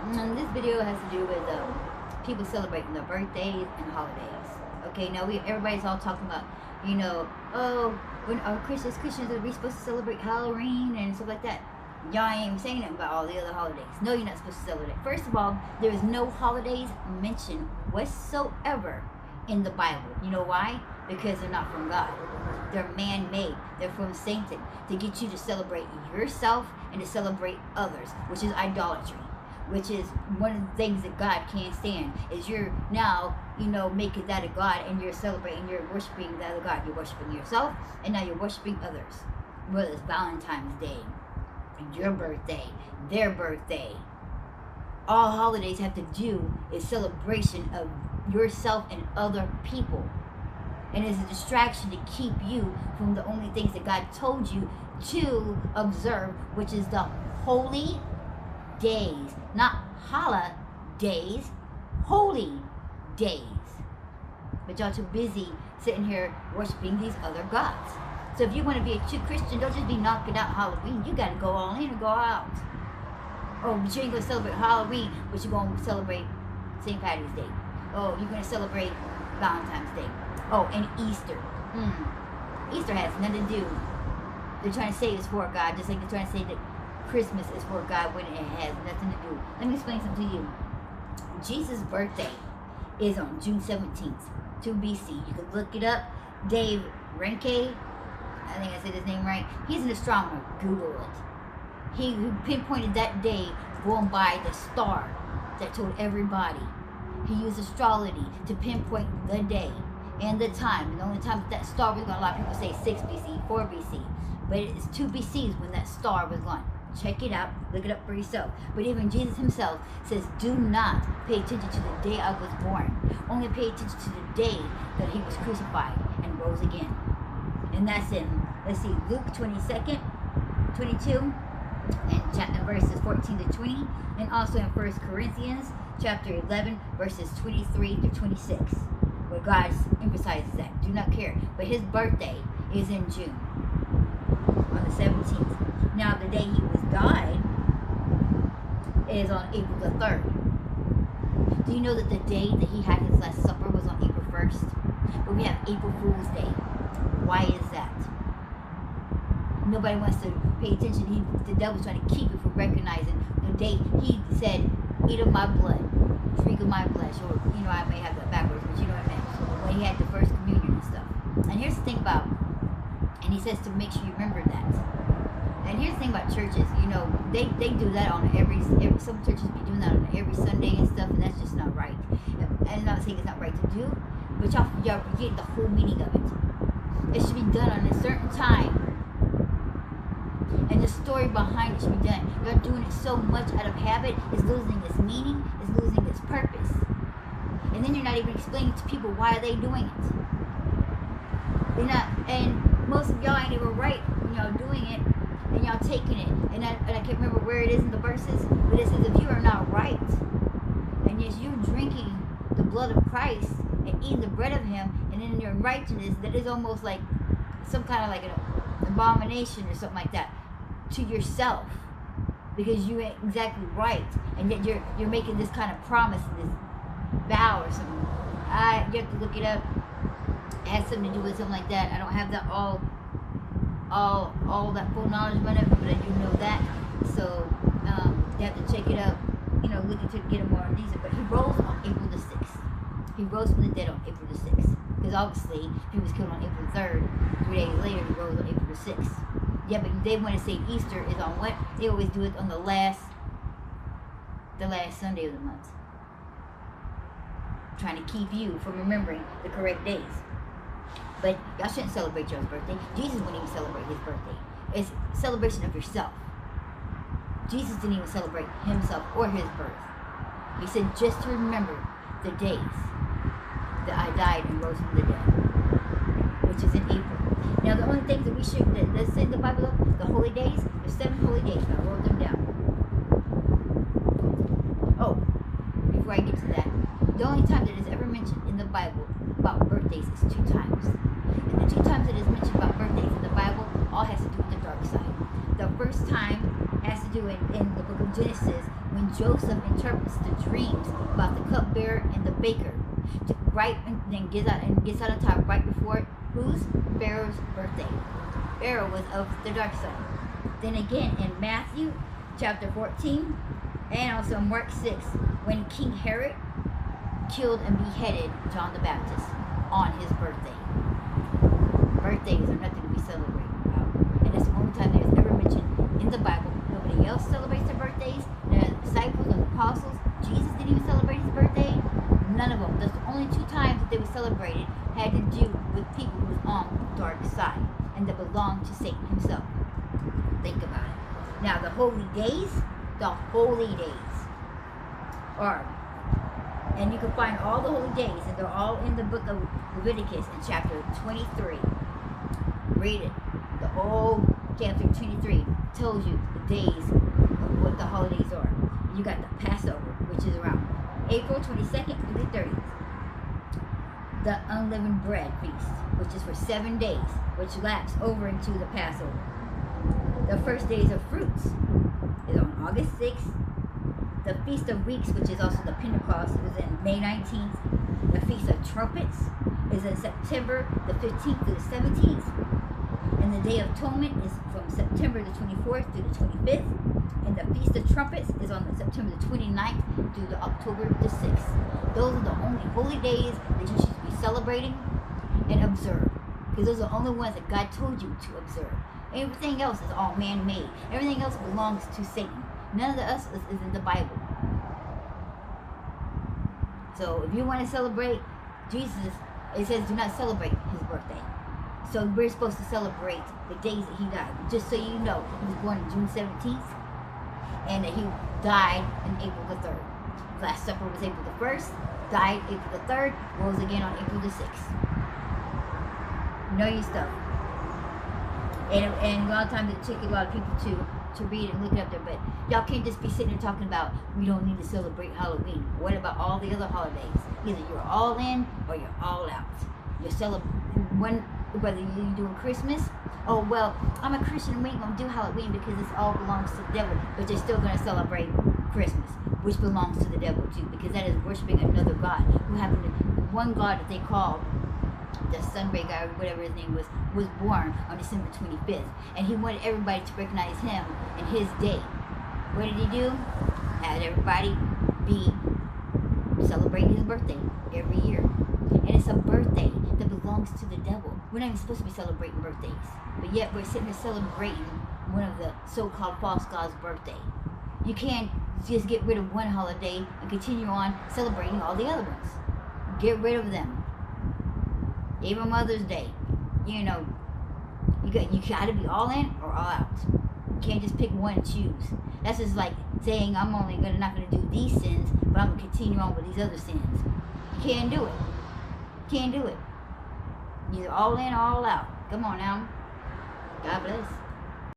This video has to do with people celebrating their birthdays and holidays. Okay, now everybody's all talking about, oh, when our Christians are we supposed to celebrate Halloween and stuff like that? Y'all ain't even saying nothing about all the other holidays. No, you're not supposed to celebrate. First of all, there is no holidays mentioned whatsoever in the Bible. You know why? Because they're not from God. They're man-made. They're from Satan to get you to celebrate yourself and to celebrate others, which is idolatry. Which is one of the things that God can't stand. Is you're now, making that a God, and you're celebrating, you're worshiping that a God. You're worshiping yourself, and now you're worshiping others. Whether it's Valentine's Day, your birthday, their birthday. All holidays have to do is celebration of yourself and other people. And it's a distraction to keep you from the only things that God told you to observe, which is the holy days. Not holidays, holy days. But y'all too busy sitting here worshiping these other gods. So if you want to be a true Christian, don't just be knocking out Halloween. You got to go all in and go out. Oh, but you ain't going to celebrate Halloween, but you're going to celebrate St. Patty's Day. Oh, you're going to celebrate Valentine's Day. Oh, and Easter. Easter has nothing to do. They're trying to say it's for God, just like they're trying to say that Christmas is for God when it has nothing to do. Let me explain something to you. Jesus' birthday is on June 17th, 2 BC. You can look it up. Dave Renke, I think I said his name right. He's an astronomer. Google it. He pinpointed that day going by the star that told everybody. He used astrology to pinpoint the day and the time. And the only time that star was gone, a lot of people say 6 BC, 4 BC. But it's 2 BCs when that star was gone. Check it out. Look it up for yourself. But even Jesus himself says, do not pay attention to the day I was born. Only pay attention to the day that he was crucified and rose again. And that's in, let's see, Luke 22nd, 22, and chapter verses 14 to 20. And also in 1 Corinthians chapter 11, verses 23 to 26. Where God emphasizes that. Do not care. But his birthday is in June. On the 17th. Now the day he was died is on April the 3rd. Do you know that the day that he had his last supper was on April 1st? But we have April Fool's Day. Why is that? Nobody wants to pay attention. The devil's trying to keep you from recognizing the day he said, eat of my blood, drink of my flesh. Or, I may have that backwards, but you know what I meant. When he had the first communion and stuff. And here's the thing about, and he says to make sure you remember that. And here's the thing about churches, they do that on every some churches be doing that on every Sunday and stuff, and that's just not right. And I'm not saying it's not right to do, but y'all forget the whole meaning of it. It should be done on a certain time. And the story behind it should be done. You're doing it so much out of habit, it's losing its meaning, it's losing its purpose. And then you're not even explaining to people why are they doing it. They're not, and most of y'all ain't even right when y'all doing it. And y'all taking it, and I can't remember where it is in the verses, but it says if you are not right, and yes, you're drinking the blood of Christ and eating the bread of him, and in your righteousness, that is almost like some kind of like an abomination or something like that to yourself, because you ain't exactly right, and yet you're making this kind of promise and this vow or something. You have to look it up. It has something to do with something like that. I don't have that all that full knowledge about it, but I do know that. So you have to check it out, look into it, get it more reason. But he rose on April the 6th. He rose from the dead on April the 6th. Because obviously, he was killed on April 3rd. 3 days later, he rose on April the 6th. Yeah, but they want to say Easter is on what? They always do it on the last Sunday of the month. Trying to keep you from remembering the correct days. But y'all shouldn't celebrate your birthday. Jesus wouldn't even celebrate his birthday. It's celebration of yourself. Jesus didn't even celebrate himself or his birth. He said just to remember the days that I died and rose from the dead, which is in April. Now the only things that we should, let's say in the Bible, the holy days, there's 7 holy days. I wrote them down. Oh, before I get to that, the only time that is ever mentioned in the Bible about birthdays is 2 times. And the 2 times that is mentioned about birthdays in the Bible all has to do with the dark side. The first time has to do in the book of Genesis when Joseph interprets the dreams about the cupbearer and the baker. Right, and then gets out on top right before whose? Pharaoh's birthday. Pharaoh was of the dark side. Then again in Matthew chapter 14 and also Mark 6 when King Herod killed and beheaded John the Baptist on his birthday. Birthdays are nothing to be celebrated about. And it's the only time there's ever mentioned in the Bible. Nobody else celebrates their birthdays. The disciples and the apostles. Jesus didn't even celebrate his birthday. None of them. That's the only 2 times that they were celebrated had to do with people who was on the dark side and that belonged to Satan himself. Think about it. Now the holy days are, and you can find all the holy days, and they're all in the book of Leviticus in chapter 23. Read it. The whole chapter 23 tells you the days of what the holidays are. You got the Passover, which is around April 22nd through the 30th. The unleavened bread feast, which is for 7 days, which laps over into the Passover. The first days of fruits is on August 6th. The Feast of Weeks, which is also the Pentecost, is in May 19th. The Feast of Trumpets is in September the 15th through the 17th. And the Day of Atonement is from September the 24th through the 25th. And the Feast of Trumpets is on September the 29th through the October the 6th. Those are the only holy days that you should be celebrating and observe. Because those are the only ones that God told you to observe. Everything else is all man-made. Everything else belongs to Satan. None of the us is in the Bible. So if you want to celebrate Jesus, it says do not celebrate his birthday. So we're supposed to celebrate the days that he died. Just so you know, he was born on June 17th and that he died on April the 3rd. Last Supper was April the 1st, died April the 3rd, rose again on April the 6th. Know your stuff. And a lot of times it takes a lot of people to read and look it up there, but y'all can't just be sitting there talking about we don't need to celebrate Halloween. What about all the other holidays? Either you're all in or you're all out. You're celebrating whether you're doing Christmas. Oh well, I'm a Christian and we ain't gonna do Halloween because this all belongs to the devil, but you're still gonna celebrate Christmas, which belongs to the devil too, because that is worshiping another god who happened to one god that they called the Sunray guy, or whatever his name was born on December 25th. And he wanted everybody to recognize him and his day. What did he do? Had everybody be celebrating his birthday every year. And it's a birthday that belongs to the devil. We're not even supposed to be celebrating birthdays. But yet we're sitting here celebrating one of the so-called false gods' birthday. You can't just get rid of one holiday and continue on celebrating all the other ones. Get rid of them. Even Mother's Day, you know, you got to be all in or all out. You can't just pick one and choose. That's just like saying I'm only not gonna do these sins, but I'm gonna continue on with these other sins. You can't do it. Can't do it. Either all in or all out. Come on now. God bless.